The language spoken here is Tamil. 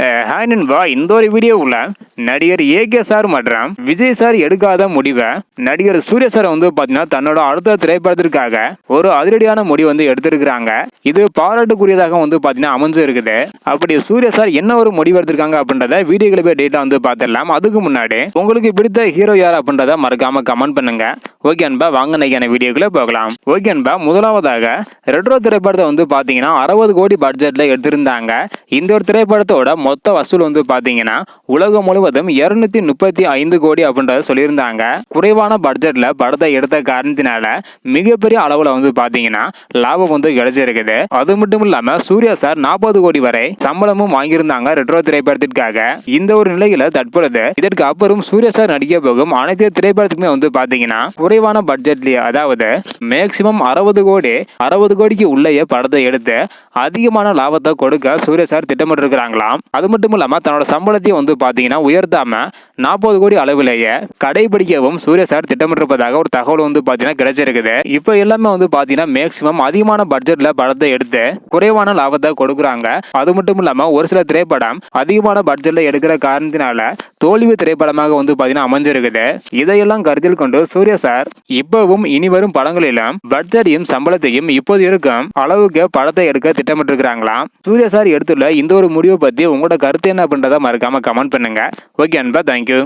ஹாய் நண்பா, இந்த ஒரு வீடியோவுல நடிகர் ஏகே சார் மற்றும் விஜய் சார் எடுக்காத முடிவை நடிகர் சூர்யா சார் வந்து பாத்தீங்கன்னா தன்னோட அடுத்த திரைப்படத்திற்காக ஒரு அதிரடியான முடிவு வந்து எடுத்திருக்கிறாங்க. இது பாராட்டுக்குரியதாக வந்து பாத்தீங்கன்னா அமைஞ்சு இருக்குது. அப்படி சூர்யா சார் என்ன ஒரு முடிவு எடுத்திருக்காங்க அப்படின்றத வீடியோக்களை போய் டேட்டா வந்து பார்த்துடலாம். அதுக்கு முன்னாடி உங்களுக்கு பிடித்த ஹீரோ யார் அப்படின்றத மறக்காம கமெண்ட் பண்ணுங்க. ஓகே அன்பா, வாங்க நைக்கான வீடியோக்குள்ள போகலாம். ஓகே அன்பா, முதலாவதாக ரெட்ரோ திரைப்படத்தை வந்து பாத்தீங்கன்னா 60 கோடி பட்ஜெட்ல எடுத்திருந்தாங்க. இந்த ஒரு திரைப்படத்தோட மொத்த வசூல் வந்து பாத்தீங்கன்னா உலகம் முழுவதும் 235 கோடி அப்படின்றத சொல்லியிருந்தாங்க. குறைவான பட்ஜெட்ல படத்தை எடுத்த காரணத்தினால மிகப்பெரிய அளவுல வந்து பாத்தீங்கன்னா லாபம் வந்து கிடைச்சிருக்குது. அது மட்டும் இல்லாம சூர்யா சார் 40 கோடி வரை சம்பளமும் வாங்கியிருந்தாங்க ரெட்ரோ திரைப்படத்திற்காக. இந்த ஒரு நிலையில தற்பொழுது இதற்கு அப்புறம் சூர்யா சார் நடிக்க போகும் அனைத்து திரைப்படத்துக்குமே வந்து பாத்தீங்கன்னா குறைவான பட்ஜெட்லயே, அதாவது மேக்சிமம் 60 கோடிக்கு உள்ளே படத்தை எடுத்து அதிகமான லாபத்தை கொடுக்க சூர்யா சார் திட்டமிட்டு இருக்கிறாங்களாம். அது மட்டும் இல்லாம தன்னோட சம்பளத்தையும் வந்து பாத்தீங்கன்னா உயர்த்தாம 40 கோடி அளவிலேயே கடைபிடிக்கவும் சூர்யா சார் திட்டமிட்டிருப்பதாக ஒரு தகவல் வந்து பாத்தீங்கன்னா கிடைச்சிருக்குது. இப்ப எல்லாமே வந்து பாத்தீங்கன்னா மேக்சிமம் அதிகமான பட்ஜெட்ல படத்தை எடுத்து குறைவான லாபத்தை கொடுக்குறாங்க. அது மட்டும் இல்லாம ஒரு சில திரைப்படம் அதிகமான பட்ஜெட்ல எடுக்கிற காரணத்தினால தோல்வி திரைப்படமாக வந்து பாத்தீங்கன்னா அமைஞ்சிருக்குது. இதையெல்லாம் கருத்தில் கொண்டு சூர்யா சார் இப்பவும் இனி வரும் படங்களிலும் பட்ஜெட்டையும் சம்பளத்தையும் இப்போது இருக்கும் அளவுக்கு படத்தை எடுக்க திட்டமிட்டு இருக்கிறாங்களாம். சூர்யா சார் எடுத்துள்ள இந்த ஒரு முடிவை பத்தி உங்களோட கருத்து என்ன அப்படின்றத மறக்காம கமெண்ட் பண்ணுங்க. ஓகே அன்பா, தேங்க்யூ.